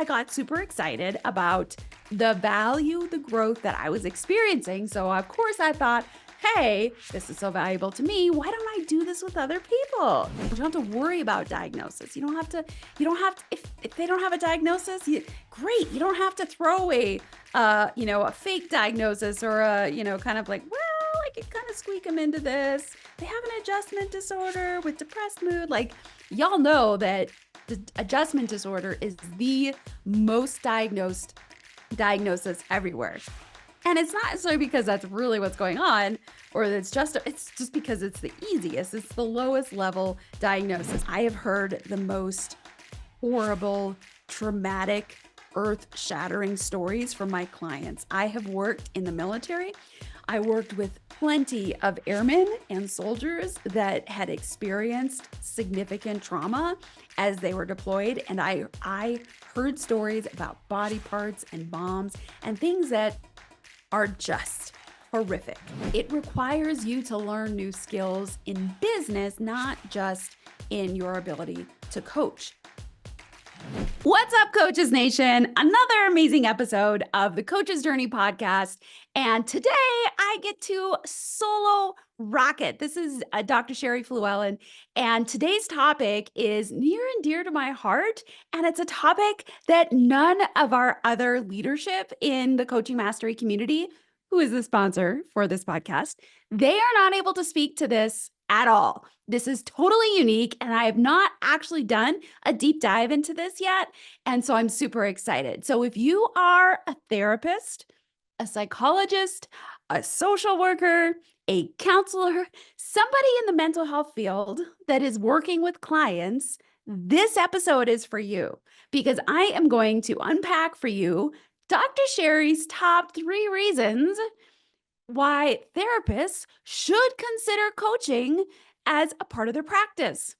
I got super excited about the value, the growth that I was experiencing. So of course I thought, hey, this is so valuable to me. Why don't I do this with other people? You don't have to worry about diagnosis. You don't have to, if they don't have a diagnosis, great. You don't have to throw a fake diagnosis or kind of like, well, I can kind of squeak them into this. They have an adjustment disorder with depressed mood. Like, y'all know that the adjustment disorder is the most diagnosed diagnosis everywhere. And it's not necessarily because that's really what's going on, or it's just because it's the easiest. It's the lowest level diagnosis. I have heard the most horrible, traumatic, earth-shattering stories from my clients. I have worked in the military. I worked with plenty of airmen and soldiers that had experienced significant trauma as they were deployed. And I heard stories about body parts and bombs and things that are just horrific. It requires you to learn new skills in business, not just in your ability to coach. What's up, Coaches Nation? Another amazing episode of the Coach's Journey podcast. And today I get to solo rock it. This is Dr. Sher Fluellen. And today's topic is near and dear to my heart. And it's a topic that none of our other leadership in the Coaching Mastery community, who is the sponsor for this podcast, they are not able to speak to this at all. This is totally unique, and I have not actually done a deep dive into this yet. And so I'm super excited. So if you are a therapist, a psychologist, a social worker, a counselor, somebody in the mental health field that is working with clients, this episode is for you, because I am going to unpack for you Dr. Sherry's top 3 reasons why therapists should consider coaching as a part of their practice.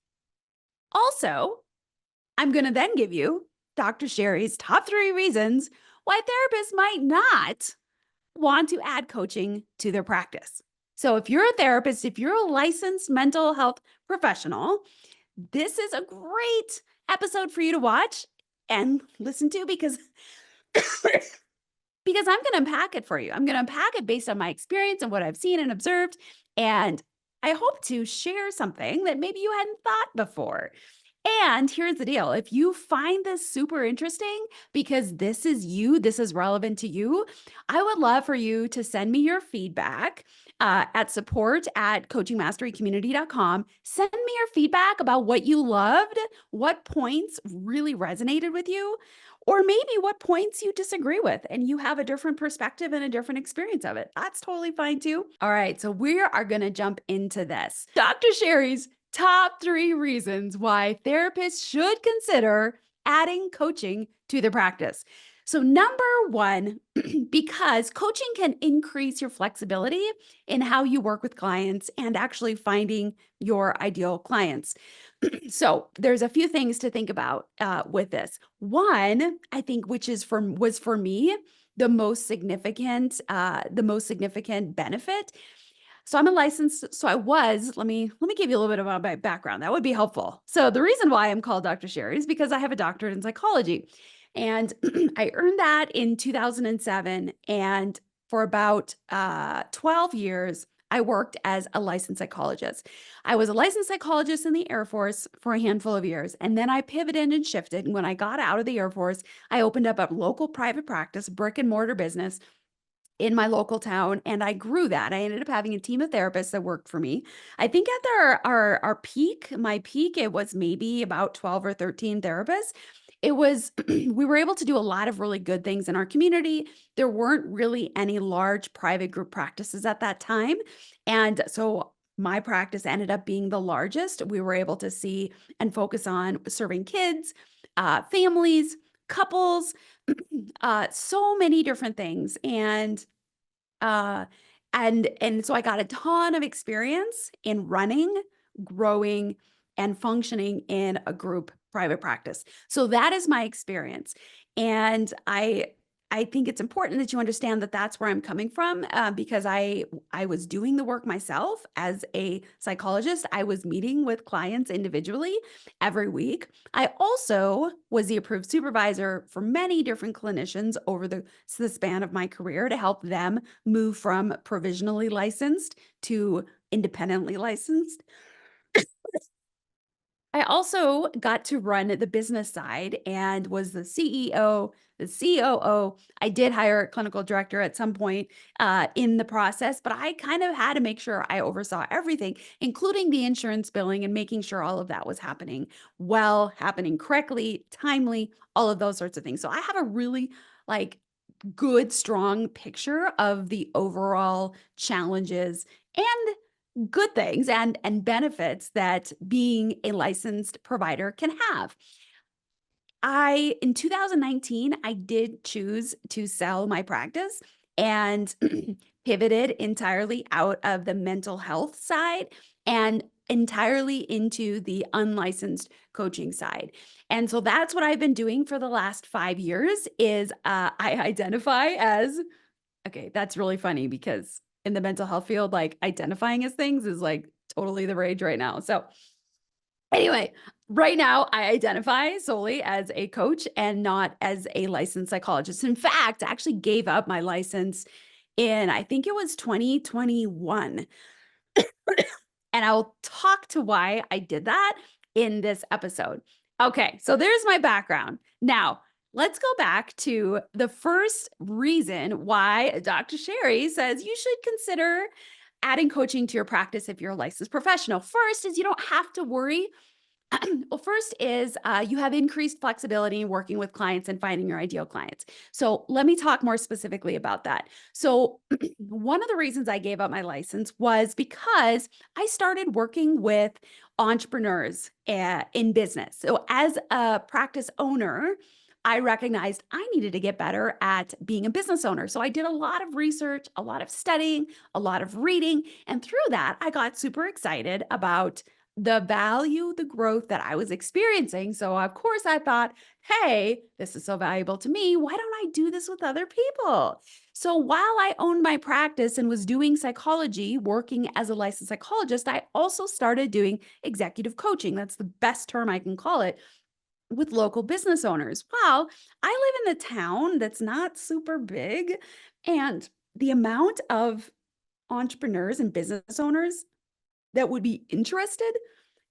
Also, I'm going to then give you Dr. Sherry's top 3 reasons why therapists might not want to add coaching to their practice. So if you're a therapist, if you're a licensed mental health professional, this is a great episode for you to watch and listen to because I'm going to unpack it for you. I'm going to unpack it based on my experience and what I've seen and observed. And I hope to share something that maybe you hadn't thought before. And here's the deal. If you find this super interesting because this is relevant to you, I would love for you to send me your feedback at support@coachingmasterycommunity.com. Send me your feedback about what you loved, what points really resonated with you, or maybe what points you disagree with and you have a different perspective and a different experience of it. That's totally fine too. All right, so we are going to jump into this. Dr. Sherry's top 3 reasons why therapists should consider adding coaching to their practice. So number 1, because coaching can increase your flexibility in how you work with clients and actually finding your ideal clients. So there's a few things to think about with this. One, I think, was for me the most significant benefit. So I'm a licensed, so I was, let me give you a little bit about my background. That would be helpful. So the reason why I'm called Dr. Sherry is because I have a doctorate in psychology. And I earned that in 2007. And for about 12 years, I worked as a licensed psychologist. I was a licensed psychologist in the Air Force for a handful of years. And then I pivoted and shifted. And when I got out of the Air Force, I opened up a local private practice, brick and mortar business in my local town, and I grew that. I ended up having a team of therapists that worked for me. I think at our peak, my peak, it was maybe about 12 or 13 therapists. It was, we were able to do a lot of really good things in our community. There weren't really any large private group practices at that time. And so my practice ended up being the largest. We were able to see and focus on serving kids, families, couples, so many different things. And so I got a ton of experience in running, growing, and functioning in a group private practice. So that is my experience. And I I think it's important that you understand that that's where I'm coming from, because I was doing the work myself as a psychologist. I was meeting with clients individually every week. I also was the approved supervisor for many different clinicians over the span of my career to help them move from provisionally licensed to independently licensed. I also got to run the business side and was the CEO, the COO. I did hire a clinical director at some point in the process, but I kind of had to make sure I oversaw everything, including the insurance billing and making sure all of that was happening well, happening correctly, timely, all of those sorts of things. So I have a really like good, strong picture of the overall challenges and good things and benefits that being a licensed provider can have. I in 2019, I did choose to sell my practice and pivoted entirely out of the mental health side and entirely into the unlicensed coaching side. And so that's what I've been doing for the last 5 years is I identify as okay, that's really funny because in the mental health field like identifying as things is like totally the rage right now. So anyway, right now I identify solely as a coach and not as a licensed psychologist. In fact, I actually gave up my license in, I think it was 2021. And I'll talk to why I did that in this episode. Okay, so there's my background. Now, let's go back to the first reason why Dr. Sherry says you should consider adding coaching to your practice if you're a licensed professional. First is you don't have to worry. Well, first is you have increased flexibility in working with clients and finding your ideal clients. So let me talk more specifically about that. So one of the reasons I gave up my license was because I started working with entrepreneurs in business. So as a practice owner, I recognized I needed to get better at being a business owner. So I did a lot of research, a lot of studying, a lot of reading. And through that, I got super excited about the value, the growth that I was experiencing. So, of course, I thought, hey, this is so valuable to me. Why don't I do this with other people? So, while I owned my practice and was doing psychology, working as a licensed psychologist, I also started doing executive coaching. That's the best term I can call it with local business owners. Well, I live in a town that's not super big, and the amount of entrepreneurs and business owners that would be interested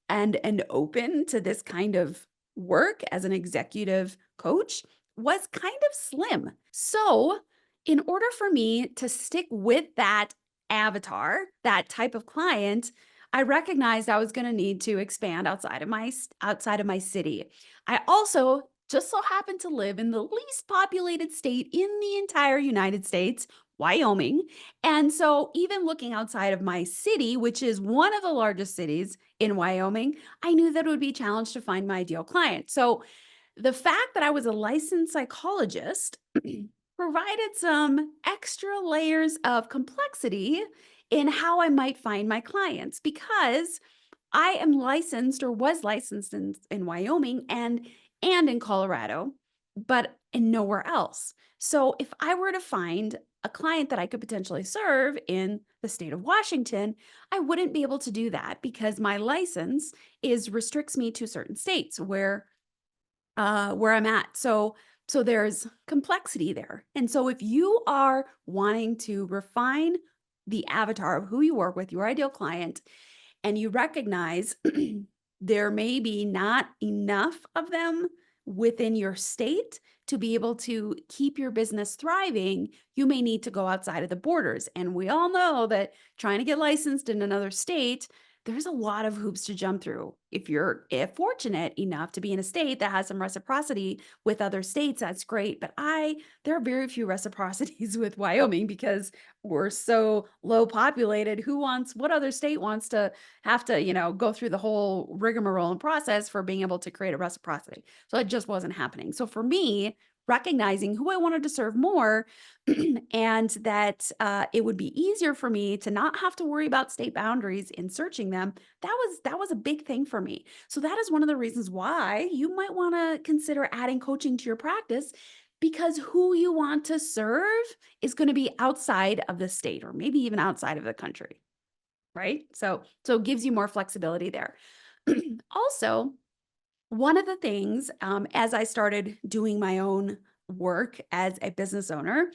and open to this kind of work as an executive coach was kind of slim. So, in order for me to stick with that avatar, that type of client, I recognized I was going to need to expand outside of my city. I also just so happen to live in the least populated state in the entire United States, Wyoming. And so, even looking outside of my city, which is one of the largest cities in Wyoming, I knew that it would be a challenge to find my ideal client. So, the fact that I was a licensed psychologist provided some extra layers of complexity in how I might find my clients because I am licensed or was licensed in Wyoming and in Colorado, but in nowhere else. So if I were to find a client that I could potentially serve in the state of Washington, I wouldn't be able to do that because my license is restricts me to certain states where I'm at. So there's complexity there. And so if you are wanting to refine the avatar of who you work with, your ideal client, and you recognize there may be not enough of them within your state to be able to keep your business thriving, you may need to go outside of the borders. And we all know that trying to get licensed in another state, there's a lot of hoops to jump through. If you're fortunate enough to be in a state that has some reciprocity with other states, that's great. But there are very few reciprocities with Wyoming because we're so low populated. What other state wants to have to, go through the whole rigmarole and process for being able to create a reciprocity? So it just wasn't happening. So for me, recognizing who I wanted to serve more and that it would be easier for me to not have to worry about state boundaries in searching them, that was a big thing for me. So that is one of the reasons why you might want to consider adding coaching to your practice because who you want to serve is going to be outside of the state or maybe even outside of the country, right? So it gives you more flexibility there. Also, one of the things, as I started doing my own work as a business owner,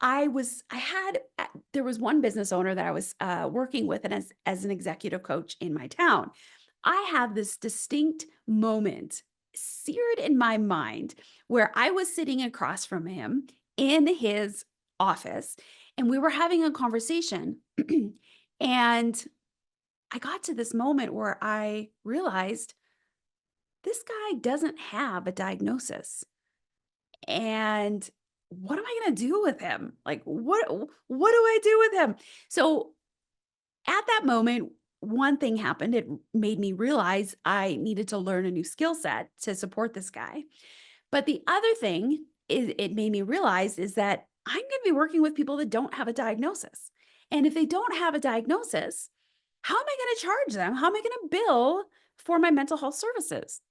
there was one business owner that I was working with and as an executive coach in my town. I have this distinct moment seared in my mind where I was sitting across from him in his office and we were having a conversation. And I got to this moment where I realized this guy doesn't have a diagnosis. And what am I going to do with him? Like, what do I do with him? So at that moment, one thing happened. It made me realize I needed to learn a new skill set to support this guy. But the other thing it made me realize is that I'm going to be working with people that don't have a diagnosis. And if they don't have a diagnosis, how am I going to charge them? How am I going to bill for my mental health services?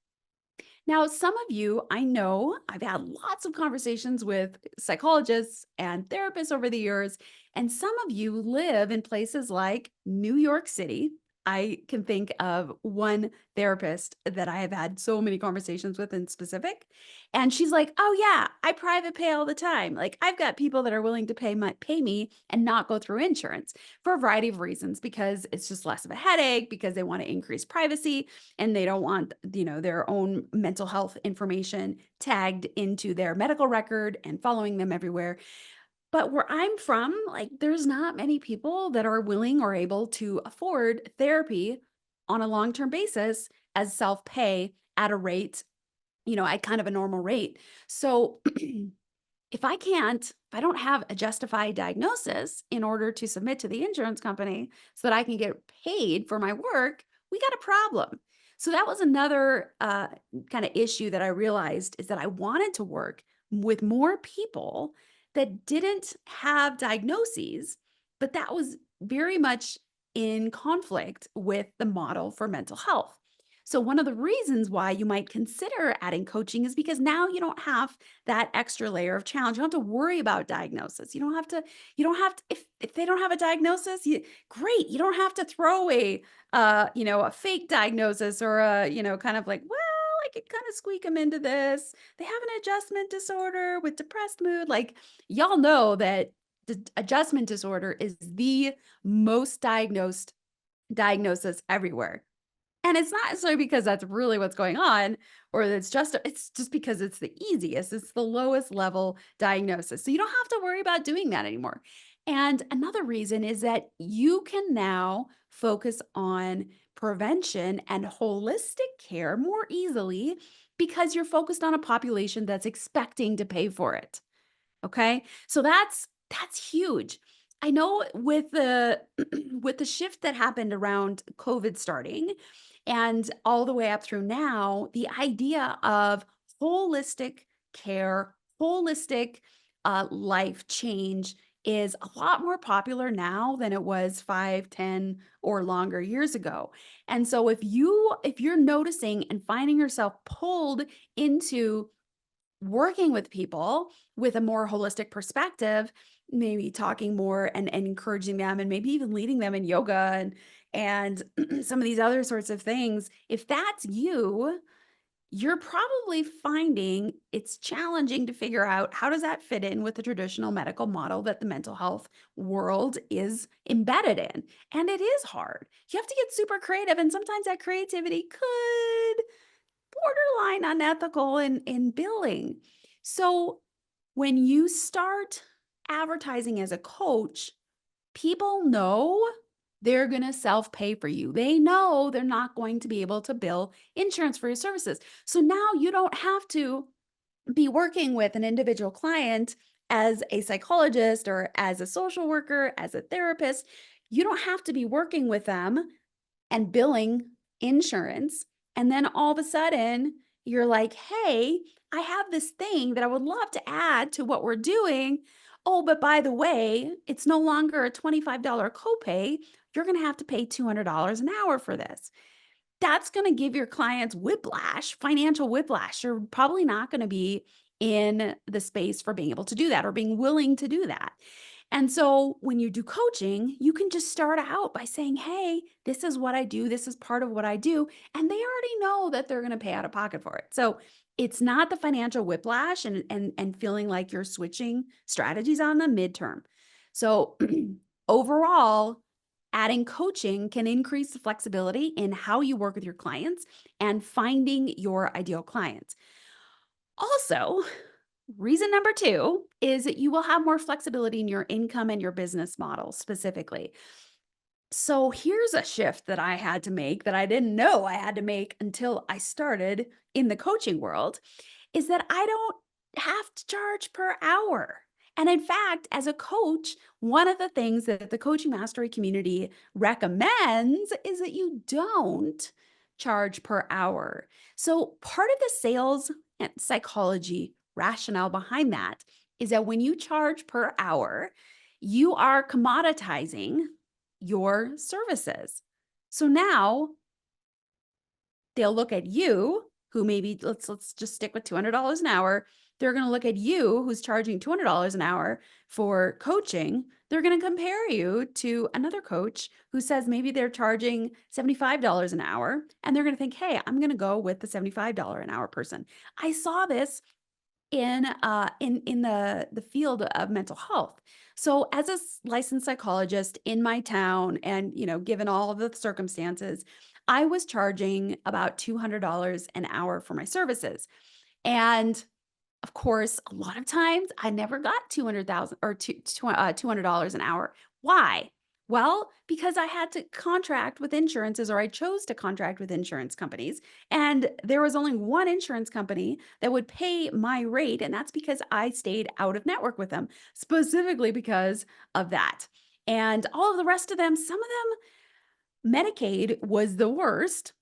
Now, some of you, I know I've had lots of conversations with psychologists and therapists over the years, and some of you live in places like New York City. I can think of one therapist that I have had so many conversations with in specific. And she's like, "Oh yeah, I private pay all the time. Like I've got people that are willing to pay me and not go through insurance for a variety of reasons because it's just less of a headache, because they want to increase privacy and they don't want, their own mental health information tagged into their medical record and following them everywhere. But where I'm from, like there's not many people that are willing or able to afford therapy on a long-term basis as self-pay at a rate, at kind of a normal rate. So if I don't have a justified diagnosis in order to submit to the insurance company so that I can get paid for my work, we got a problem. So that was another kind of issue that I realized is that I wanted to work with more people that didn't have diagnoses, but that was very much in conflict with the model for mental health. So one of the reasons why you might consider adding coaching is because now you don't have that extra layer of challenge. You don't have to worry about diagnosis. You don't have to, if they don't have a diagnosis, great. You don't have to throw a fake diagnosis or kind of like, well, I could kind of squeak them into this. They have an adjustment disorder with depressed mood. Like y'all know that the adjustment disorder is the most diagnosed diagnosis everywhere. And it's not necessarily because that's really what's going on, or it's just because it's the easiest. It's the lowest level diagnosis. So you don't have to worry about doing that anymore. And another reason is that you can now focus on prevention and holistic care more easily because you're focused on a population that's expecting to pay for it. Okay. So that's huge. I know with the with the shift that happened around COVID starting and all the way up through now, the idea of holistic care, holistic life change is a lot more popular now than it was 5, 10, or longer years ago. And so if you're noticing and finding yourself pulled into working with people with a more holistic perspective, maybe talking more and encouraging them and maybe even leading them in yoga and some of these other sorts of things. If that's you, you're probably finding it's challenging to figure out how does that fit in with the traditional medical model that the mental health world is embedded in. And it is hard. You have to get super creative, and sometimes that creativity could borderline unethical in billing. So when you start advertising as a coach, people know they're going to self pay for you. They know they're not going to be able to bill insurance for your services. So now you don't have to be working with an individual client as a psychologist or as a social worker, as a therapist. You don't have to be working with them and billing insurance. And then all of a sudden, you're like, hey, I have this thing that I would love to add to what we're doing. Oh, but by the way, it's no longer a $25 copay. You're going to have to pay $200 an hour for this. That's going to give your clients whiplash, financial whiplash. You're probably not going to be in the space for being able to do that or being willing to do that. And so when you do coaching, you can just start out by saying, hey, this is what I do. This is part of what I do. And they already know that they're going to pay out of pocket for it. So it's not the financial whiplash and feeling like you're switching strategies on them midterm. So overall, adding coaching can increase the flexibility in how you work with your clients and finding your ideal clients. Also, reason number two is that you will have more flexibility in your income and your business model specifically. So here's a shift that I had to make that I didn't know I had to make until I started in the coaching world is that I don't have to charge per hour. And in fact, as a coach, one of the things that the coaching mastery community recommends is that you don't charge per hour. So part of the sales and psychology rationale behind that is that when you charge per hour, you are commoditizing your services. So now they'll look at you who maybe let's just stick with $200 an hour. They're going to look at you who's charging $200 an hour for coaching. They're going to compare you to another coach who says maybe they're charging $75 an hour, and they're going to think, hey, I'm going to go with the $75 an hour person. I saw this in the field of mental health. So as a licensed psychologist in my town, and given all of the circumstances, I was charging about $200 an hour for my services. And of course, a lot of times I never got 200,000 or $200 an hour. Why? Well, because I had to contract with insurances, or I chose to contract with insurance companies. And there was only one insurance company that would pay my rate. And that's because I stayed out of network with them, specifically because of that. And all of the rest of them, some of them, Medicaid was the worst.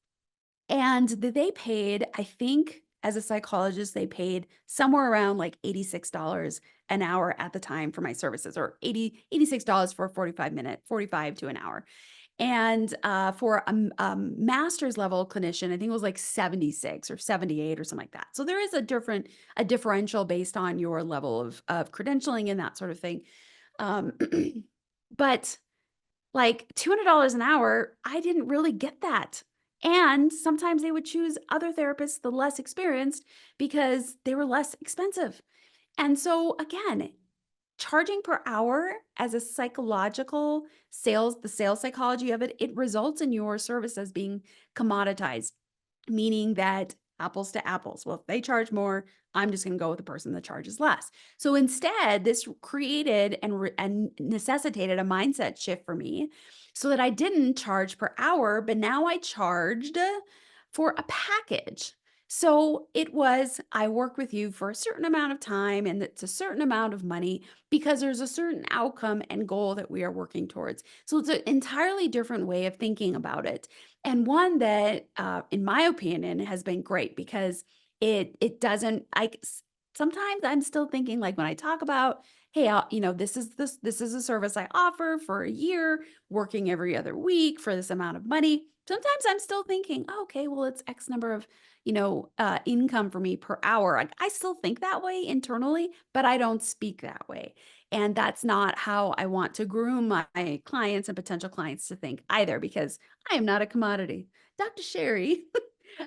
And they paid, I think, as a psychologist, they paid somewhere around like $86 an hour at the time for my services, or $86 for a 45 to an hour. And for a master's level clinician, I think it was like 76 or 78 or something like that. So there is a differential based on your level of credentialing and that sort of thing. Um, but like $200 an hour, I didn't really get that. And sometimes they would choose other therapists, the less experienced, because they were less expensive. And so again, charging per hour as a psychological sales, the sales psychology of it, it results in your service as being commoditized, meaning that apples to apples. Well, if they charge more, I'm just going to go with the person that charges less. So instead, this created and necessitated a mindset shift for me so that I didn't charge per hour, but now I charged for a package. So it was, I work with you for a certain amount of time and it's a certain amount of money because there's a certain outcome and goal that we are working towards. So it's an entirely different way of thinking about it. And one that, in my opinion, has been great because it doesn't, sometimes I'm still thinking, like when I talk about, hey, this is a service I offer for a year, working every other week for this amount of money. Sometimes I'm still thinking, oh, okay, well, it's X number of, income for me per hour. I still think that way internally, but I don't speak that way. And that's not how I want to groom my clients and potential clients to think either, because I am not a commodity. Dr. Sherry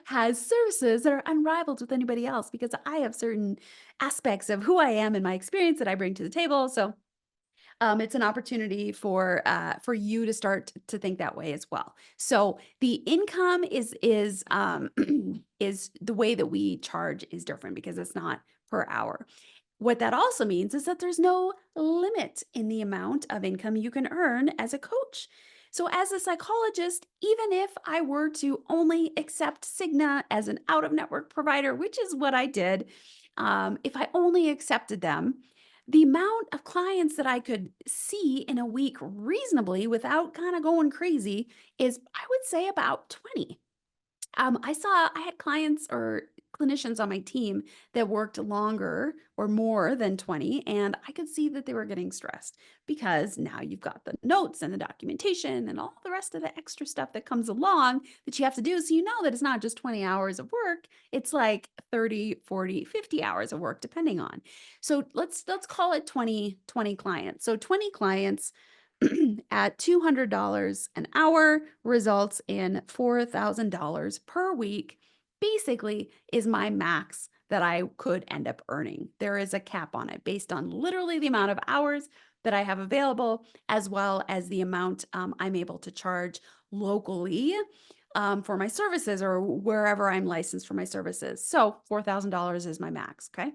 has services that are unrivaled with anybody else because I have certain aspects of who I am and my experience that I bring to the table. So it's an opportunity for you to start to think that way as well. So the income is is the way that we charge is different because it's not per hour. What that also means is that there's no limit in the amount of income you can earn as a coach. So, as a psychologist, even if I were to only accept Cigna as an out of network provider, which is what I did, if I only accepted them, the amount of clients that I could see in a week reasonably without kind of going crazy is, I would say, about 20. I had clients or clinicians on my team that worked longer or more than 20, and I could see that they were getting stressed because now you've got the notes and the documentation and all the rest of the extra stuff that comes along that you have to do. So you know that it's not just 20 hours of work, it's like 30, 40, 50 hours of work depending on. So let's call it 20 clients. So 20 clients at $200 an hour results in $4,000 per week, basically is my max that I could end up earning. There is a cap on it based on literally the amount of hours that I have available, as well as the amount I'm able to charge locally for my services or wherever I'm licensed for my services. So $4,000 is my max, okay?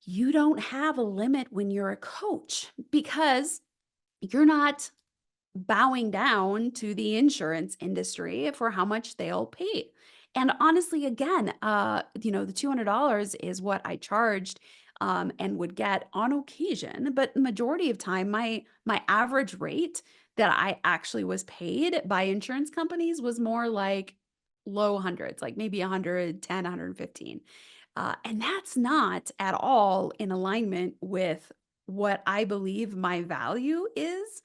You don't have a limit when you're a coach because you're not bowing down to the insurance industry for how much they'll pay. And honestly, again, the $200 is what I charged and would get on occasion, but the majority of time, my average rate that I actually was paid by insurance companies was more like low hundreds, like maybe 110, 115. And that's not at all in alignment with what I believe my value is.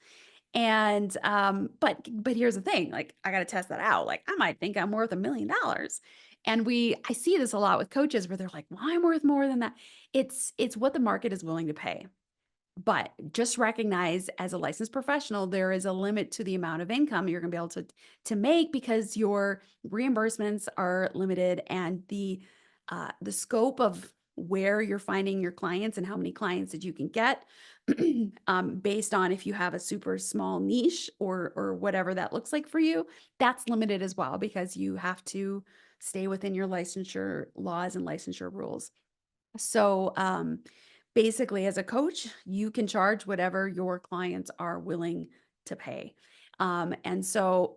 And but here's the thing, like I got to test that out. Like I might think I'm worth $1 million. And I see this a lot with coaches where they're like, well, I'm worth more than that. It's what the market is willing to pay. But just recognize as a licensed professional, there is a limit to the amount of income you're going to be able to make because your reimbursements are limited and the scope of where you're finding your clients and how many clients that you can get based on if you have a super small niche or whatever that looks like for you, that's limited as well because you have to stay within your licensure laws and licensure rules. So, basically, as a coach, you can charge whatever your clients are willing to pay. And so,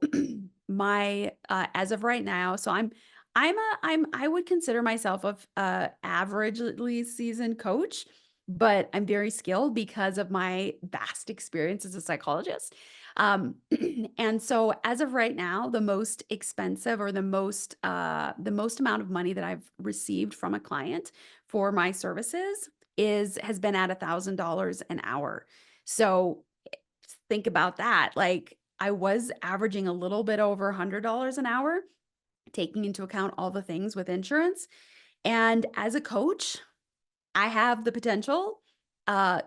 as of right now, so I would consider myself a averagely seasoned coach, but I'm very skilled because of my vast experience as a psychologist. Um, and so, as of right now, the most expensive or the most amount of money that I've received from a client for my services has been at $1,000 an hour. So think about that. Like I was averaging a little bit over $100 an hour, taking into account all the things with insurance. And as a coach, I have the potential, uh,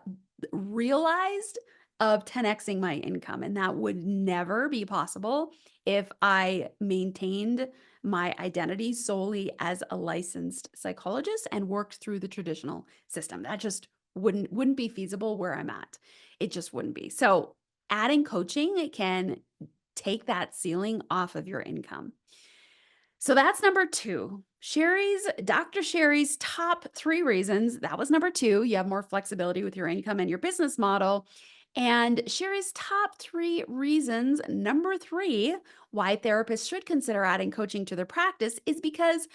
realized of 10xing my income, and that would never be possible if I maintained my identity solely as a licensed psychologist and worked through the traditional system. That just wouldn't be feasible where I'm at. It just wouldn't be. So adding coaching can take that ceiling off of your income. So that's number two. Dr. Sherry's top 3 reasons. That was number 2. You have more flexibility with your income and your business model. And Sherry's top 3 reasons, number 3, why therapists should consider adding coaching to their practice is because,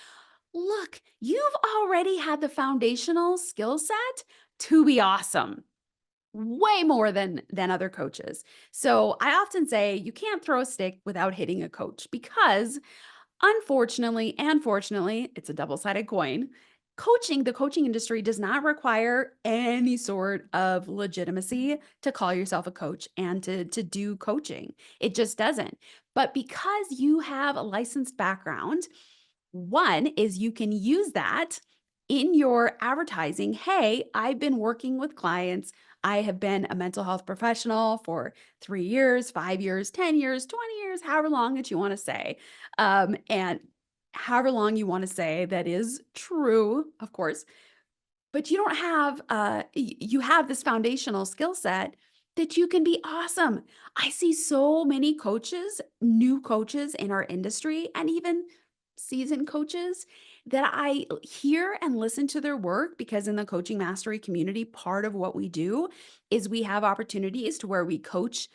look, you've already had the foundational skill set to be awesome. Way more than other coaches. So I often say you can't throw a stick without hitting a coach because unfortunately and fortunately, it's a double-sided coin. The coaching industry does not require any sort of legitimacy to call yourself a coach and to do coaching. It just doesn't. But because you have a licensed background, one is you can use that in your advertising. Hey, I've been working with clients. I have been a mental health professional for 3 years, 5 years, 10 years, 20 years, however long that you want to say. And however long you want to say that is true, of course. But you don't have you have this foundational skill set that you can be awesome. I see so many coaches, new coaches in our industry and even seasoned coaches that I hear and listen to their work because in the coaching mastery community, part of what we do is we have opportunities to where we coach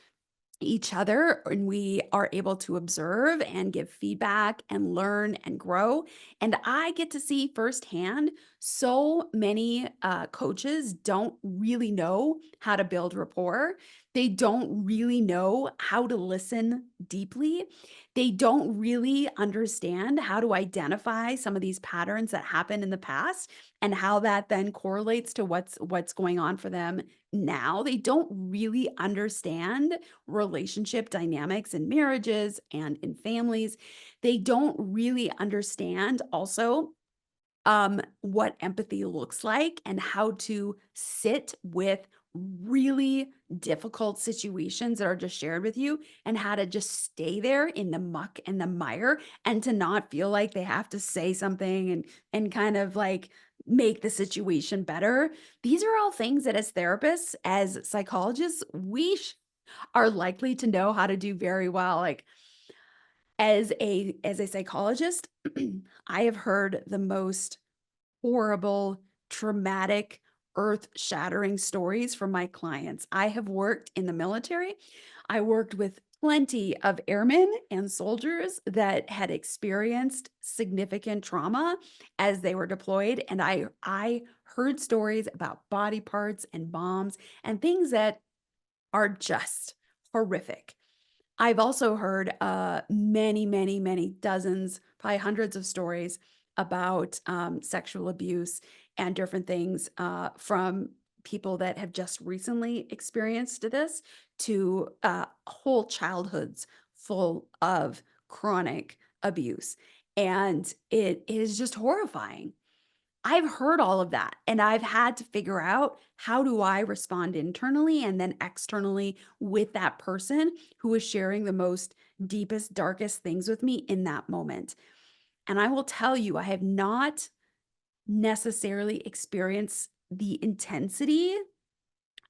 each other and we are able to observe and give feedback and learn and grow. And I get to see firsthand so many coaches don't really know how to build rapport. They don't really know how to listen deeply. They don't really understand how to identify some of these patterns that happened in the past and how that then correlates to what's going on for them now. They don't really understand relationship dynamics in marriages and in families. They don't really understand also what empathy looks like and how to sit with really difficult situations that are just shared with you and how to just stay there in the muck and the mire and to not feel like they have to say something and kind of like make the situation better. These are all things that as therapists, as psychologists, are likely to know how to do very well. Like as a psychologist, I have heard the most horrible, traumatic, earth-shattering stories from my clients. I have worked in the military. I worked with plenty of airmen and soldiers that had experienced significant trauma as they were deployed, and I heard stories about body parts and bombs and things that are just horrific. I've also heard, many, many, many dozens, probably hundreds of stories about, sexual abuse and different things, from people that have just recently experienced this to, whole childhoods full of chronic abuse, and it is just horrifying. I've heard all of that, and I've had to figure out how do I respond internally and then externally with that person who is sharing the most deepest, darkest things with me in that moment. And I will tell you, I have not necessarily experienced the intensity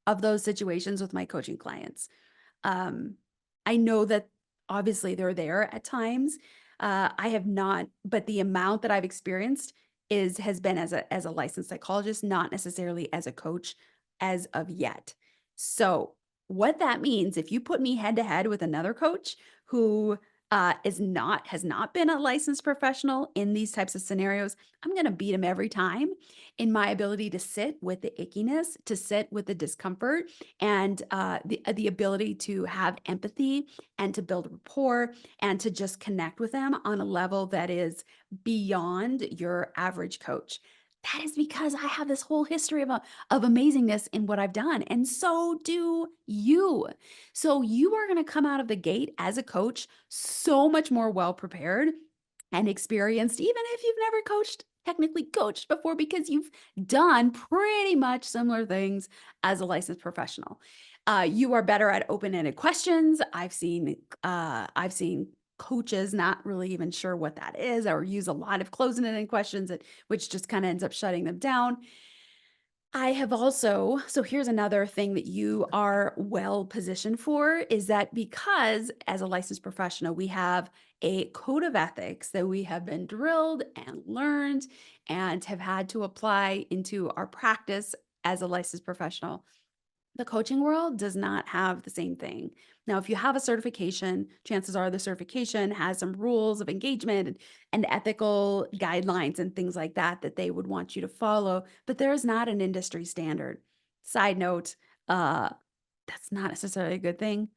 of those situations with my coaching clients. Um, I know that obviously they're there at times. I have not, but the amount that I've experienced has been as a licensed psychologist, not necessarily as a coach as of yet. So what that means, if you put me head to head with another coach who has not been a licensed professional in these types of scenarios, I'm going to beat him every time in my ability to sit with the ickiness, to sit with the discomfort, and the ability to have empathy and to build rapport and to just connect with them on a level that is beyond your average coach. That is because I have this whole history of amazingness in what I've done, and so do you. So you are going to come out of the gate as a coach so much more well prepared and experienced, even if you've never technically coached before, because you've done pretty much similar things as a licensed professional. You are better at open-ended questions. I've seen coaches not really even sure what that is, or use a lot of closed-ended questions, which just kind of ends up shutting them down. I have also, so here's another thing that you are well positioned for is that because as a licensed professional, we have a code of ethics that we have been drilled and learned and have had to apply into our practice as a licensed professional. The coaching world does not have the same thing. Now, if you have a certification, chances are the certification has some rules of engagement and ethical guidelines and things like that that they would want you to follow, but there is not an industry standard. Side note, uh, that's not necessarily a good thing,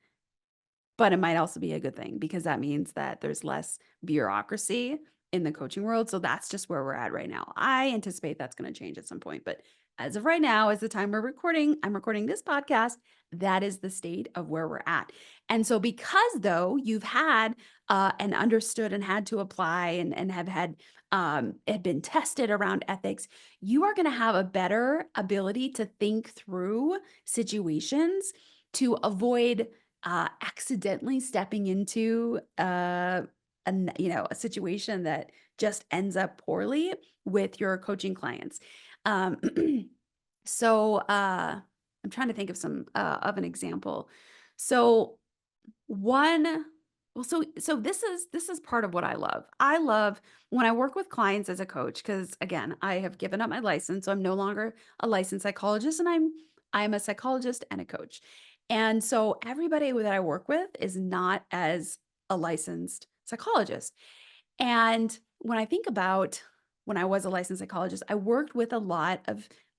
but it might also be a good thing because that means that there's less bureaucracy in the coaching world. So that's just where we're at right now. I anticipate that's going to change at some point. But as of right now, as the time I'm recording this podcast, that is the state of where we're at. And so, because though you've had and understood and had to apply and have had been tested around ethics, you are going to have a better ability to think through situations to avoid accidentally stepping into a situation that just ends up poorly with your coaching clients. Um, I'm trying to think of some of an example. So one well, so this is part of what I love. I love when I work with clients as a coach because again, I have given up my license, so I'm no longer a licensed psychologist, and I'm a psychologist and a coach. And so everybody that I work with is not as a licensed psychologist. And when I think about when I was a licensed psychologist, I worked with a lot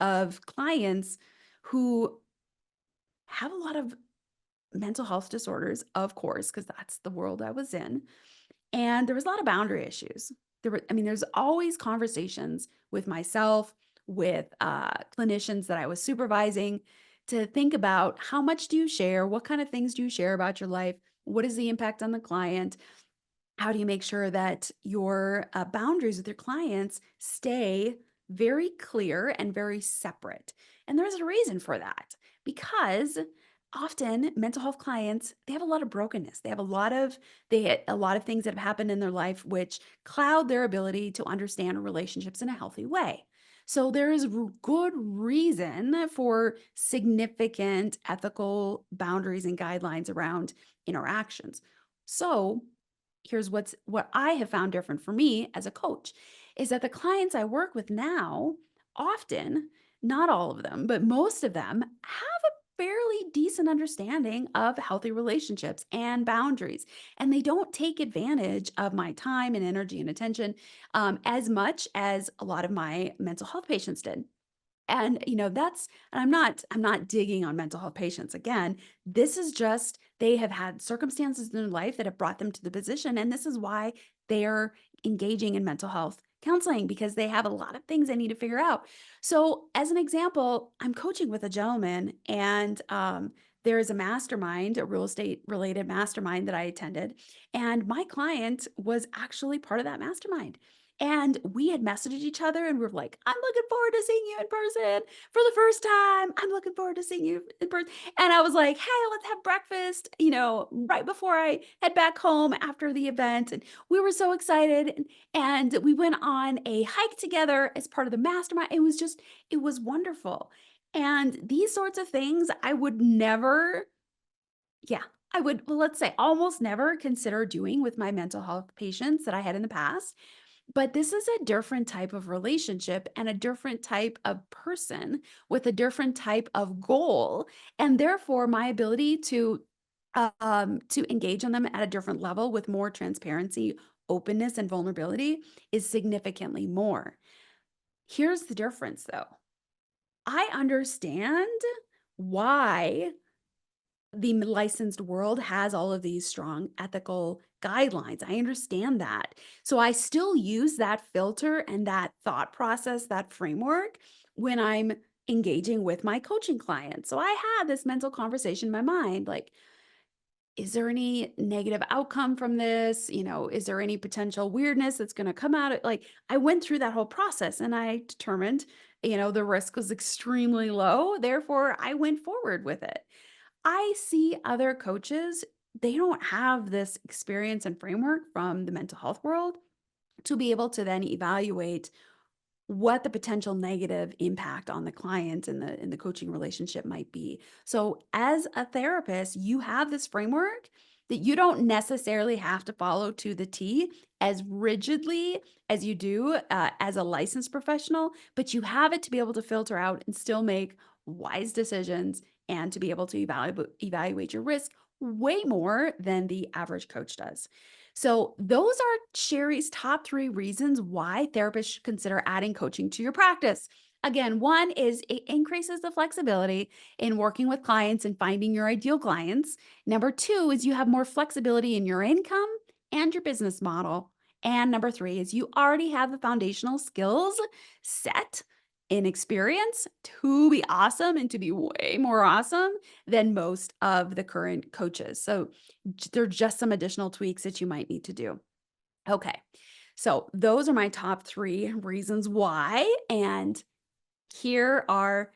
of clients who have a lot of mental health disorders, of course, because that's the world I was in. And there was a lot of boundary issues. There's always conversations with myself, with clinicians that I was supervising to think about how much do you share? What kind of things do you share about your life? What is the impact on the client? How do you make sure that your boundaries with your clients stay very clear and very separate? And there's a reason for that because often mental health clients, they have a lot of brokenness. They have a lot of things that have happened in their life which cloud their ability to understand relationships in a healthy way. So there is good reason for significant ethical boundaries and guidelines around interactions. So here's what I have found different for me as a coach is that the clients I work with now often, not all of them, but most of them have a fairly decent understanding of healthy relationships and boundaries. And they don't take advantage of my time and energy and attention as much as a lot of my mental health patients did. And, and I'm not digging on mental health patients again. This is just they have had circumstances in their life that have brought them to the position, and this is why they're engaging in mental health counseling because they have a lot of things they need to figure out. So, as an example, I'm coaching with a gentleman, and there is a mastermind, a real estate related mastermind that I attended, and my client was actually part of that mastermind. And we had messaged each other and we were like, I'm looking forward to seeing you in person for the first time. I'm looking forward to seeing you in person. And I was like, hey, let's have breakfast, right before I head back home after the event. And we were so excited. And we went on a hike together as part of the mastermind. It was wonderful. And these sorts of things I would never, yeah, well, let's say almost never consider doing with my mental health patients that I had in the past, but this is a different type of relationship and a different type of person with a different type of goal. And therefore, my ability to engage on them at a different level with more transparency, openness, and vulnerability is significantly more. Here's the difference though. I understand why the licensed world has all of these strong ethical guidelines. I understand that. So I still use that filter and that thought process, that framework when I'm engaging with my coaching clients. So I had this mental conversation in my mind like, is there any negative outcome from this? Is there any potential weirdness that's going to come out? Like, I went through that whole process and I determined, the risk was extremely low. Therefore, I went forward with it. I see other coaches, they don't have this experience and framework from the mental health world to be able to then evaluate what the potential negative impact on the client and the coaching relationship might be. So as a therapist, you have this framework that you don't necessarily have to follow to the T as rigidly as you do as a licensed professional, but you have it to be able to filter out and still make wise decisions and to be able to evaluate your risk way more than the average coach does. So, those are Sherry's top 3 reasons why therapists should consider adding coaching to your practice. Again, one is it increases the flexibility in working with clients and finding your ideal clients. Number two is you have more flexibility in your income and your business model. And number three is you already have the foundational skills set in experience to be awesome and to be way more awesome than most of the current coaches. So, there are just some additional tweaks that you might need to do. Okay. So those are my top 3 reasons why. And here are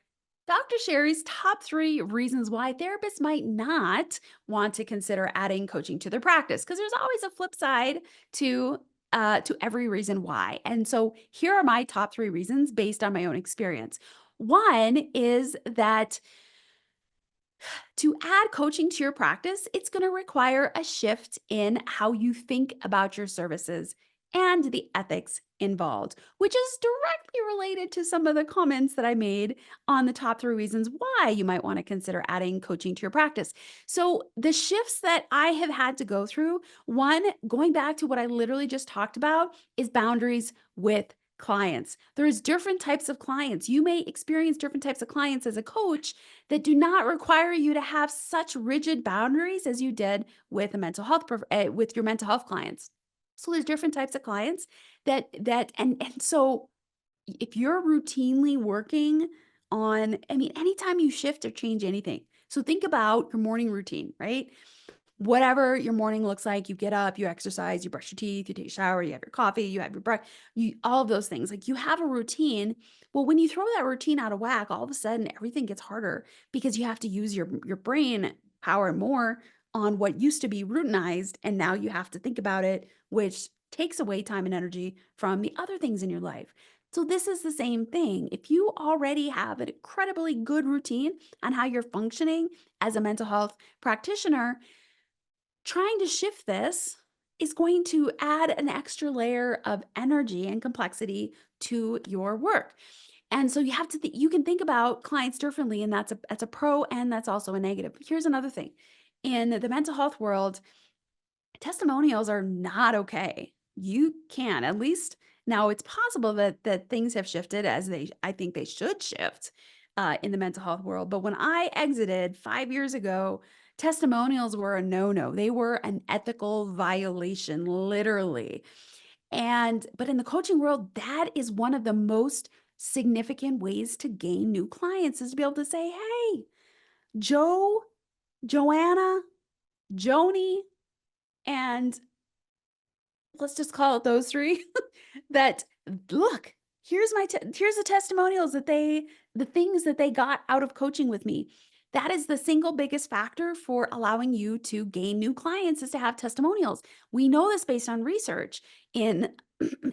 Dr. Sherry's top 3 reasons why therapists might not want to consider adding coaching to their practice. Because there's always a flip side to every reason why. And so here are my top 3 reasons based on my own experience. One is that to add coaching to your practice, it's going to require a shift in how you think about your services and the ethics involved, which is directly related to some of the comments that I made on the top 3 reasons why you might want to consider adding coaching to your practice. So, the shifts that I have had to go through, one, going back to what I literally just talked about, is boundaries with clients. There's different types of clients. You may experience different types of clients as a coach that do not require you to have such rigid boundaries as you did with a with your mental health clients. So there's different types of clients and so if you're routinely working on, I mean, anytime you shift or change anything. So think about your morning routine, right? Whatever your morning looks like, you get up, you exercise, you brush your teeth, you take a shower, you have your coffee, you have your breakfast, all of those things. Like you have a routine. Well, when you throw that routine out of whack, all of a sudden everything gets harder because you have to use your brain power more on what used to be routinized, and now you have to think about it, which takes away time and energy from the other things in your life. So this is the same thing. If you already have an incredibly good routine on how you're functioning as a mental health practitioner, trying to shift this is going to add an extra layer of energy and complexity to your work. And so you have to you can think about clients differently, and that's a pro and that's also a negative. Here's another thing. In the mental health world, testimonials are not okay. You can, at least now it's possible that things have shifted as I think they should shift in the mental health world. But when I exited 5 years ago, testimonials were a no-no. They were an ethical violation, literally. But in the coaching world, that is one of the most significant ways to gain new clients, is to be able to say, hey, Joe, Joanna, Joni, and let's just call it those three, that look, here's the testimonials the things that they got out of coaching with me. That is the single biggest factor for allowing you to gain new clients, is to have testimonials. We know this based on research in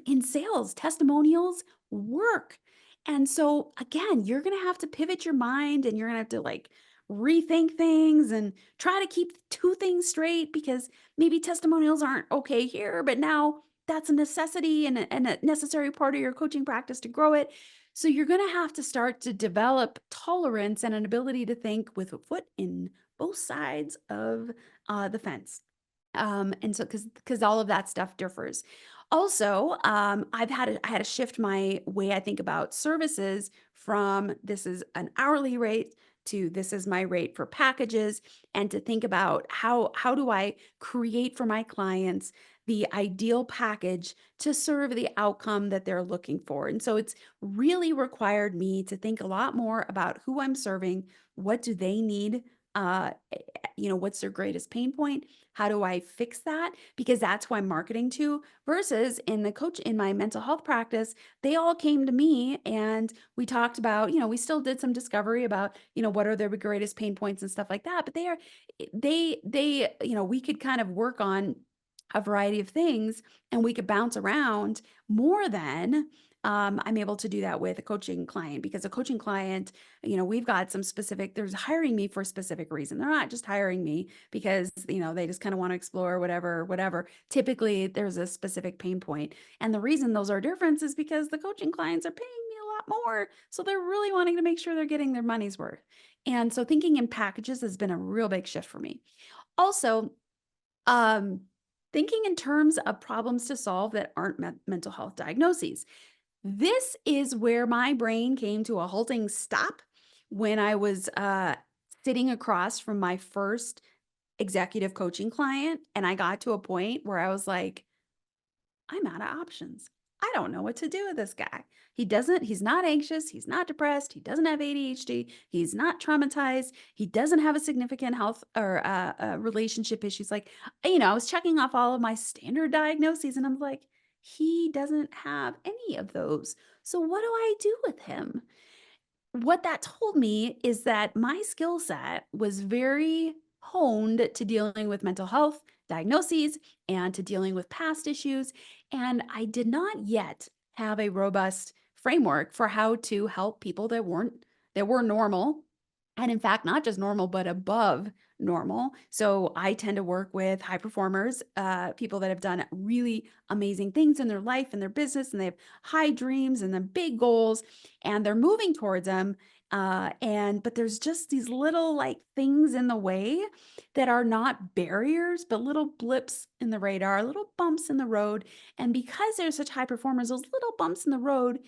in sales. Testimonials work. And so again, you're going to have to pivot your mind, and you're going to have to like rethink things and try to keep two things straight, because maybe testimonials aren't okay here, but now that's a necessity and a necessary part of your coaching practice to grow it. So you're going to have to start to develop tolerance and an ability to think with a foot in both sides of the fence. And so because all of that stuff differs. Also, I had to shift my way I think about services from this is an hourly rate to this is my rate for packages, and to think about how do I create for my clients the ideal package to serve the outcome that they're looking for. And so it's really required me to think a lot more about who I'm serving, what do they need, what's their greatest pain point? How do I fix that? Because that's who I'm marketing to, versus in my mental health practice, they all came to me and we talked about, we still did some discovery about, what are their greatest pain points and stuff like that. But we could kind of work on a variety of things, and we could bounce around more than I'm able to do that with a coaching client, because a coaching client, we've got some specific, there's hiring me for a specific reason. They're not just hiring me because, they just kind of want to explore whatever. Typically there's a specific pain point. And the reason those are different is because the coaching clients are paying me a lot more. So they're really wanting to make sure they're getting their money's worth. And so thinking in packages has been a real big shift for me. Also, um, thinking in terms of problems to solve that aren't mental health diagnoses. This is where my brain came to a halting stop when I was sitting across from my first executive coaching client. And I got to a point where I was like, I'm out of options. I don't know what to do with this guy. He's not anxious. He's not depressed. He doesn't have ADHD. He's not traumatized. He doesn't have a significant health or relationship issues. Like, I was checking off all of my standard diagnoses, and I'm like, he doesn't have any of those. So what do I do with him? What that told me is that my skill set was very honed to dealing with mental health diagnoses and to dealing with past issues. And I did not yet have a robust framework for how to help people that were normal. And in fact, not just normal, but above normal. So I tend to work with high performers, people that have done really amazing things in their life and their business, and they have high dreams and then big goals, and they're moving towards them. But there's just these little like things in the way that are not barriers, but little blips in the radar, little bumps in the road. And because they're such high performers, those little bumps in the road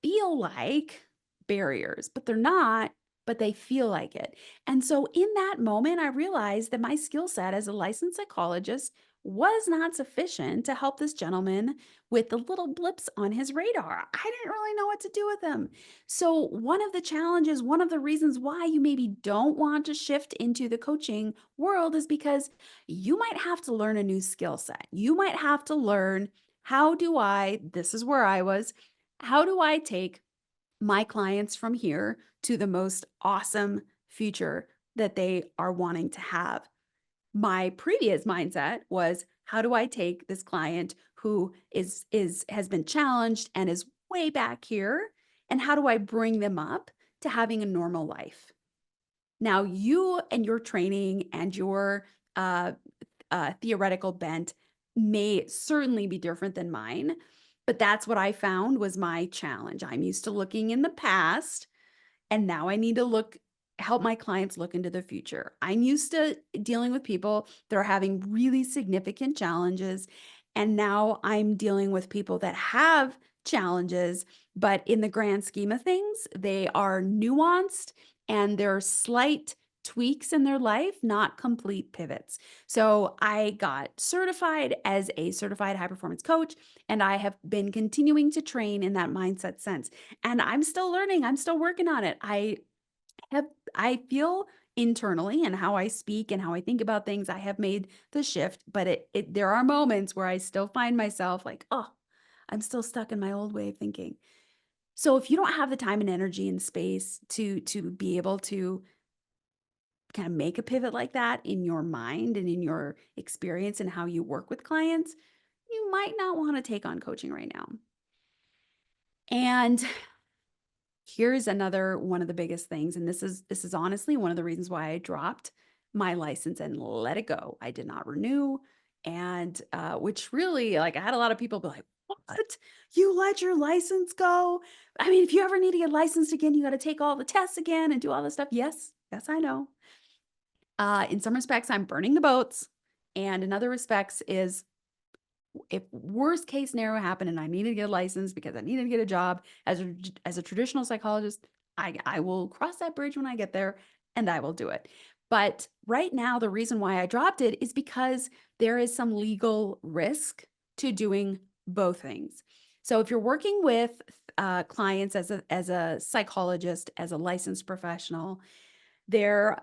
feel like barriers, but they're not, but they feel like it. And so in that moment, I realized that my skill set as a licensed psychologist was not sufficient to help this gentleman with the little blips on his radar. I didn't really know what to do with them. So, one of the challenges, one of the reasons why you maybe don't want to shift into the coaching world is because you might have to learn a new skill set. You might have to learn this is where I was, how do I take my clients from here to the most awesome future that they are wanting to have? My previous mindset was, how do I take this client who is has been challenged and is way back here, and how do I bring them up to having a normal life? Now, you and your training and your uh, theoretical bent may certainly be different than mine, but that's what I found was my challenge. I'm used to looking in the past, and now I need to help my clients look into the future. I'm used to dealing with people that are having really significant challenges. And now I'm dealing with people that have challenges, but in the grand scheme of things, they are nuanced and there are slight tweaks in their life, not complete pivots. So I got certified as a certified high performance coach, and I have been continuing to train in that mindset sense. And I'm still learning, I'm still working on it. Have I feel internally and how I speak and how I think about things, I have made the shift, but there are moments where I still find myself like, "Oh, I'm still stuck in my old way of thinking." So if you don't have the time and energy and space to be able to kind of make a pivot like that in your mind and in your experience and how you work with clients, you might not want to take on coaching right now. And here's another one of the biggest things, and this is honestly one of the reasons why I dropped my license and let it go. I did not renew, and which really, like, I had a lot of people be like, "What? You let your license go? I mean, if you ever need to get licensed again, you got to take all the tests again and do all this stuff." Yes, yes, I know. In some respects, I'm burning the boats, and in other respects, is if worst case scenario happened and I needed to get a license because I needed to get a job as a traditional psychologist, I will cross that bridge when I get there and I will do it. But right now, the reason why I dropped it is because there is some legal risk to doing both things. So if you're working with clients as a psychologist, as a licensed professional, there's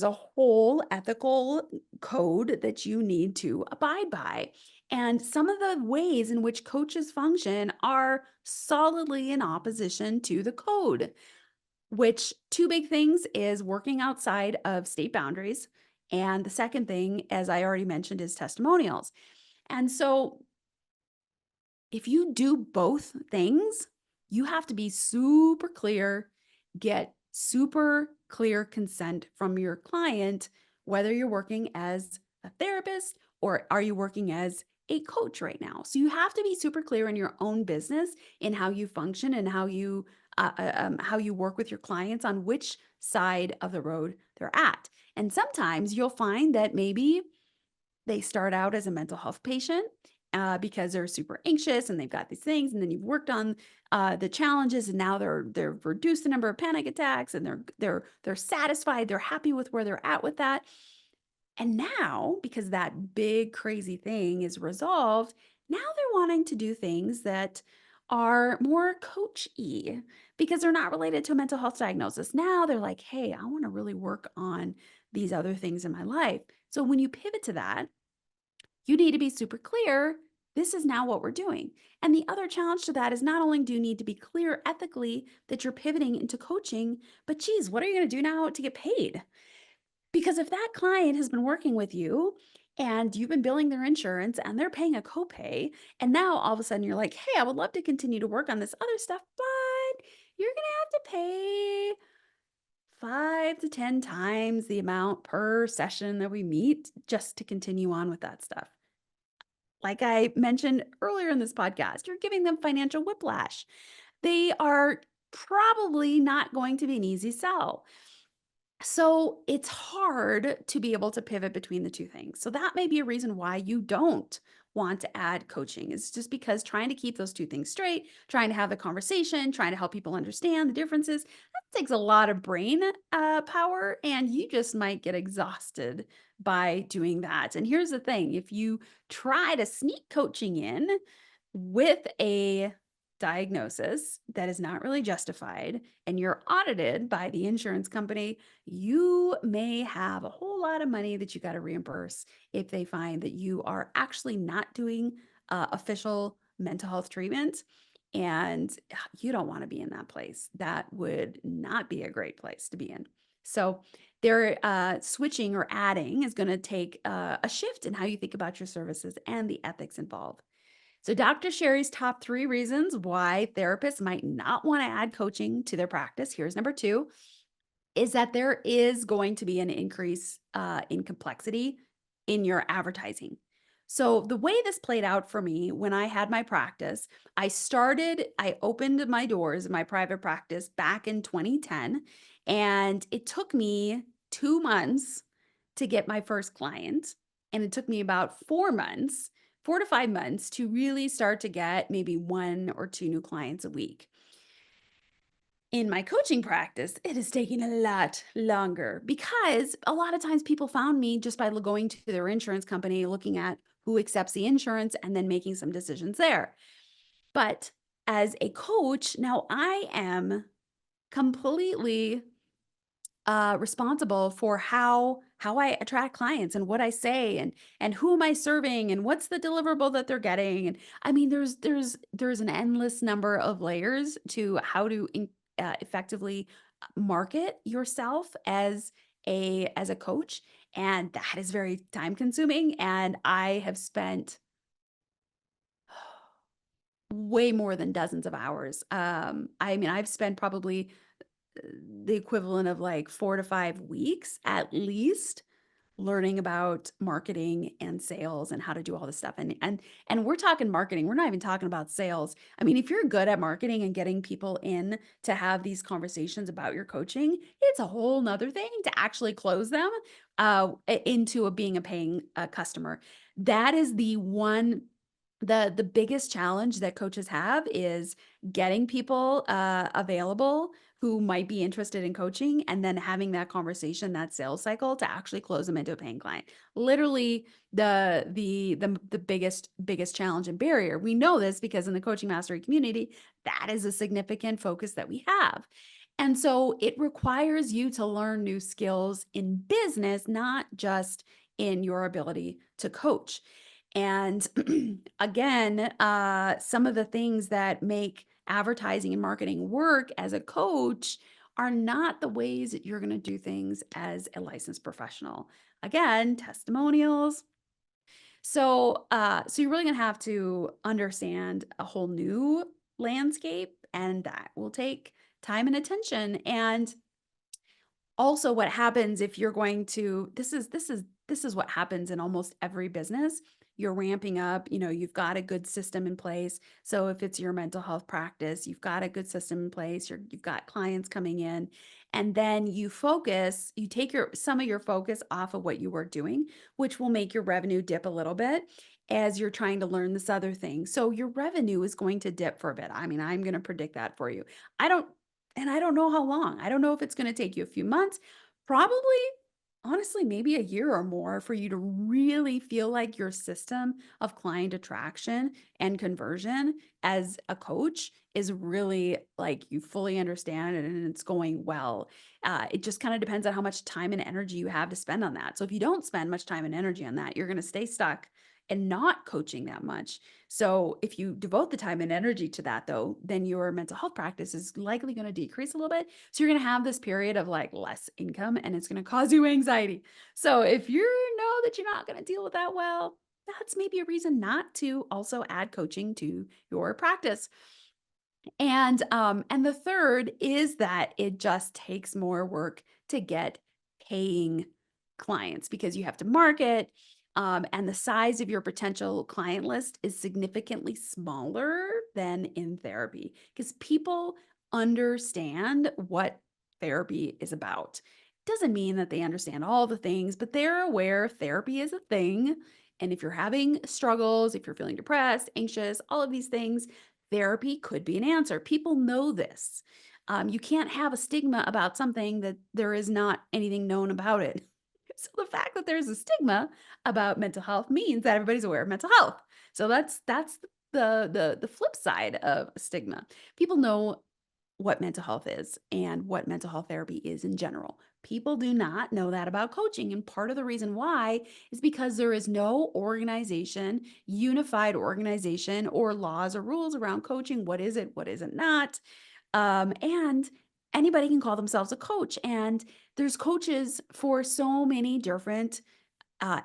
a whole ethical code that you need to abide by. And some of the ways in which coaches function are solidly in opposition to the code, which two big things is working outside of state boundaries. And the second thing, as I already mentioned, is testimonials. And so if you do both things, you have to be super clear, get super clear consent from your client, whether you're working as a therapist or are you working as a coach right now. So you have to be super clear in your own business in how you function and how you work with your clients on which side of the road they're at. And sometimes you'll find that maybe they start out as a mental health patient because they're super anxious and they've got these things, and then you've worked on the challenges, and now they're reduced the number of panic attacks, and they're satisfied, they're happy with where they're at with that. And now, because that big crazy thing is resolved, now they're wanting to do things that are more coach-y because they're not related to a mental health diagnosis. Now they're like, hey, I want to really work on these other things in my life. So when you pivot to that, you need to be super clear. This is now what we're doing. And the other challenge to that is not only do you need to be clear ethically that you're pivoting into coaching, but geez, what are you going to do now to get paid? Because if that client has been working with you and you've been billing their insurance and they're paying a copay, and now all of a sudden you're like, hey, I would love to continue to work on this other stuff, but you're going to have to pay 5 to 10 times the amount per session that we meet just to continue on with that stuff. Like I mentioned earlier in this podcast, you're giving them financial whiplash. They are probably not going to be an easy sell. So it's hard to be able to pivot between the two things. So that may be a reason why you don't want to add coaching. It's just because trying to keep those two things straight, trying to have the conversation, trying to help people understand the differences, that takes a lot of brain power, and you just might get exhausted by doing that. And here's the thing: if you try to sneak coaching in with a diagnosis that is not really justified and you're audited by the insurance company, you may have a whole lot of money that you got to reimburse if they find that you are actually not doing official mental health treatment. And you don't want to be in that place. That would not be a great place to be in. So, they're switching or adding is going to take a shift in how you think about your services and the ethics involved. So, Dr. Sherry's top 3 reasons why therapists might not want to add coaching to their practice. Here's number 2: is that there is going to be an increase in complexity in your advertising. So, the way this played out for me when I had my practice, I opened my doors in my private practice back in 2010, and it took me 2 months to get my first client. And it took me about 4 months, 4 to 5 months to really start to get maybe 1 or 2 new clients a week. In my coaching practice, it is taking a lot longer because a lot of times people found me just by going to their insurance company, looking at who accepts the insurance, and then making some decisions there. But as a coach, now I am completely responsible for how I attract clients and what I say, and who am I serving and what's the deliverable that they're getting. And I mean, there's an endless number of layers to how to effectively market yourself as a coach, and that is very time consuming. And I have spent way more than dozens of hours. I mean, I've spent probably the equivalent of like 4 to 5 weeks at least learning about marketing and sales and how to do all this stuff. And we're talking marketing. We're not even talking about sales. I mean, if you're good at marketing and getting people in to have these conversations about your coaching, it's a whole nother thing to actually close them into being a paying customer. That is the biggest challenge that coaches have is getting people available who might be interested in coaching, and then having that conversation, that sales cycle, to actually close them into a paying client. Literally the biggest challenge and barrier. We know this because in the coaching mastery community, that is a significant focus that we have. And so it requires you to learn new skills in business, not just in your ability to coach. And again, some of the things that make advertising and marketing work as a coach are not the ways that you're going to do things as a licensed professional. Again, testimonials. So you're really going to have to understand a whole new landscape, and that will take time and attention. And also, what happens if you're going to this is what happens in almost every business. You're ramping up, you've got a good system in place. So if it's your mental health practice, you've got a good system in place, you've got clients coming in, and then you take some of your focus off of what you were doing, which will make your revenue dip a little bit as you're trying to learn this other thing. So your revenue is going to dip for a bit. I mean, I'm going to predict that for you. I don't I don't know how long. I don't know if it's gonna take you a few months, probably, honestly, maybe a year or more for you to really feel like your system of client attraction and conversion as a coach is really like you fully understand it and it's going well. It just kind of depends on how much time and energy you have to spend on that. So if you don't spend much time and energy on that, you're gonna stay stuck and not coaching that much. So if you devote the time and energy to that, though, then your mental health practice is likely going to decrease a little bit. So you're going to have this period of like less income, and it's going to cause you anxiety. So if you know that you're not going to deal with that well, that's maybe a reason not to also add coaching to your practice. And the third is that it just takes more work to get paying clients because you have to market, and the size of your potential client list is significantly smaller than in therapy because people understand what therapy is about. Doesn't mean that they understand all the things, but they're aware therapy is a thing. And if you're having struggles, if you're feeling depressed, anxious, all of these things, therapy could be an answer. People know this. You can't have a stigma about something that there is not anything known about it. So the fact that there's a stigma about mental health means that everybody's aware of mental health. So that's the flip side of stigma. People know what mental health is and what mental health therapy is in general. People do not know that about coaching. And part of the reason why is because there is no organization, unified organization, or laws or rules around coaching. What is it? What is it not? And anybody can call themselves a coach. And there's coaches for so many different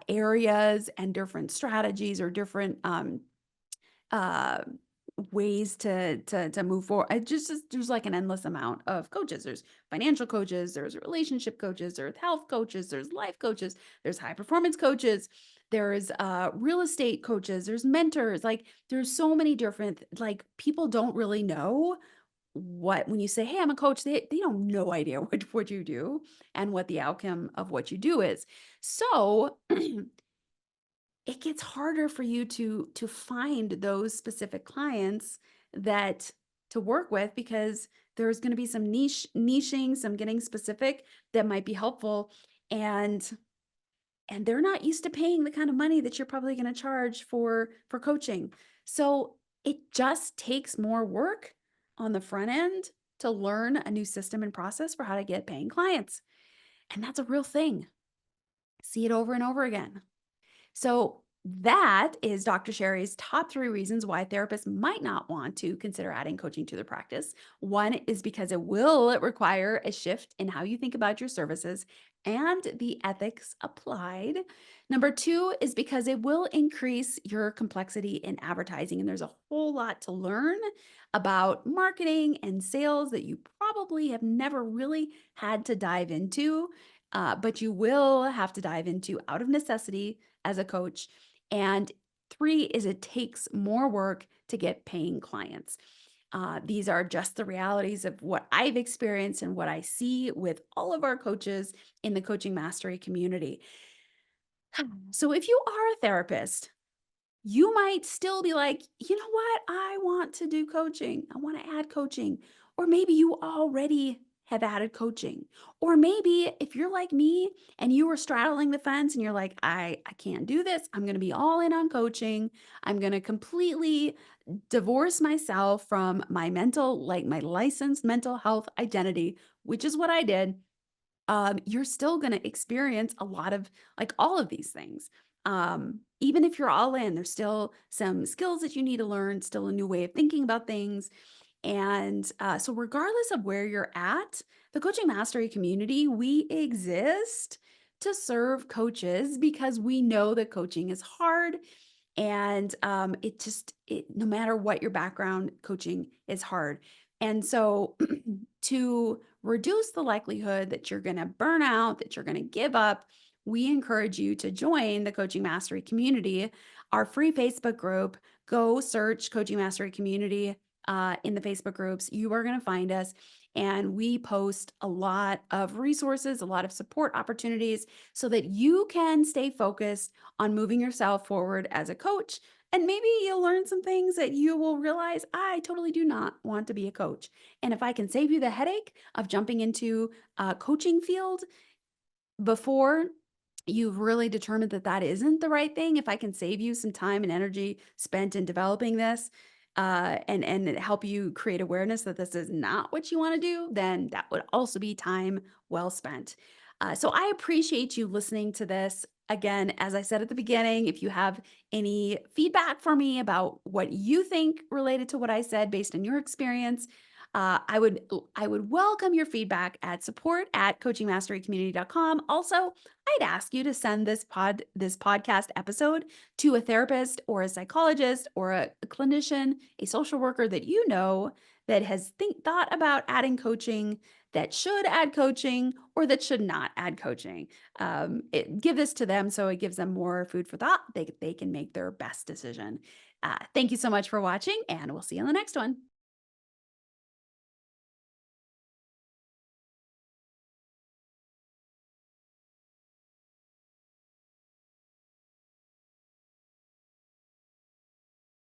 areas and different strategies or different uh, ways to move forward. There's like an endless amount of coaches. There's financial coaches, there's relationship coaches, there's health coaches, there's life coaches, there's high performance coaches, there's real estate coaches, there's mentors. Like there's so many different like people don't really know what when you say, "Hey, I'm a coach," they don't no idea what you do and what the outcome of what you do is. So it gets harder for you to find those specific clients that to work with because there's going to be some niching, some getting specific that might be helpful and they're not used to paying the kind of money that you're probably going to charge for coaching. So it just takes more work on the front end to learn a new system and process for how to get paying clients. And that's a real thing. See it over and over again. So that is Dr. Sherry's top 3 reasons why therapists might not want to consider adding coaching to their practice. One is because it will require a shift in how you think about your services and the ethics applied. Number 2 is because it will increase your complexity in advertising. And there's a whole lot to learn about marketing and sales that you probably have never really had to dive into, but you will have to dive into out of necessity as a coach. And 3 is it takes more work to get paying clients. These are just the realities of what I've experienced and what I see with all of our coaches in the coaching mastery community. So if you are a therapist, you might still be like, you know what? I want to do coaching. I want to add coaching. Or maybe you already have added coaching. Or maybe if you're like me and you were straddling the fence and you're like, I can't do this. I'm going to be all in on coaching. I'm going to completely divorce myself from my mental, like my licensed mental health identity, which is what I did. You're still going to experience a lot of like all of these things. Even if you're all in, there's still some skills that you need to learn, still a new way of thinking about things. And so, regardless of where you're at, the coaching mastery community, we exist to serve coaches because we know that coaching is hard and no matter what your background, coaching is hard. And so to reduce the likelihood that you're going to burn out, that you're going to give up, we encourage you to join the Coaching Mastery community, our free Facebook group. Go search Coaching Mastery community in the Facebook groups. You are going to find us. And we post a lot of resources, a lot of support opportunities so that you can stay focused on moving yourself forward as a coach. And maybe you'll learn some things that you will realize I totally do not want to be a coach. And if I can save you the headache of jumping into a coaching field before you've really determined that that isn't the right thing, if I can save you some time and energy spent in developing this, and help you create awareness that this is not what you want to do, then that would also be time well spent. So I appreciate you listening to this. Again, as I said at the beginning, if you have any feedback for me about what you think related to what I said based on your experience, I would welcome your feedback at support@coachingmasterycommunity.com. Also, I'd ask you to send this podcast episode to a therapist or a psychologist or a clinician, a social worker that you know that has thought about adding coaching, that should add coaching, or that should not add coaching. Give this to them so it gives them more food for thought. They can make their best decision. Thank you so much for watching, and we'll see you on the next one.